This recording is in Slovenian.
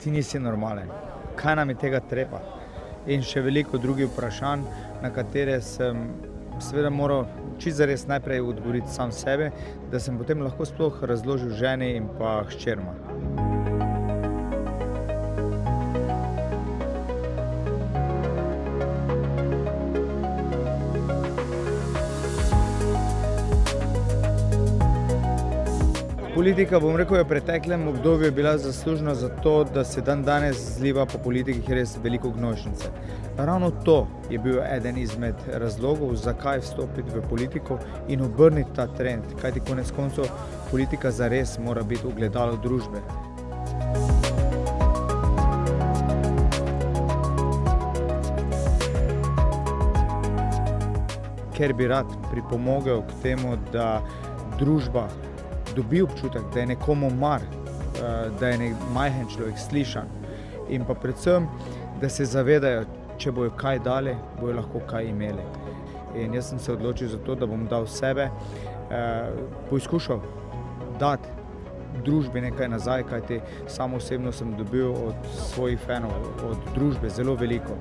ti nisi normalen, kaj nam je tega treba? In še veliko drugih vprašanj, na katere sem seveda moral čisto zares najprej odgovoriti sam sebe, da sem potem lahko sploh razložil ženi in pa hčerma. Politika, bom rekel, je v preteklem obdobju bila zaslužna za to, da se danes zliva po politikih res veliko gnojšnice. Ravno to je bil eden izmed razlogov, zakaj vstopiti v politiko in obrniti ta trend, kajti konec koncev politika zares mora biti ogledalo družbe. Ker bi rad pripomogel k temu, da družba dobi občutek, da je nekomu mar, da je majhen človek slišan in pa predvsem, da se zavedajo, če bojo kaj dali, bojo lahko kaj imeli. In jaz sem se odločil za to, da bom dal sebe, poizkušal dati družbi nekaj nazaj, kajti sam osebno sem dobil od svojih fanov, od družbe zelo veliko.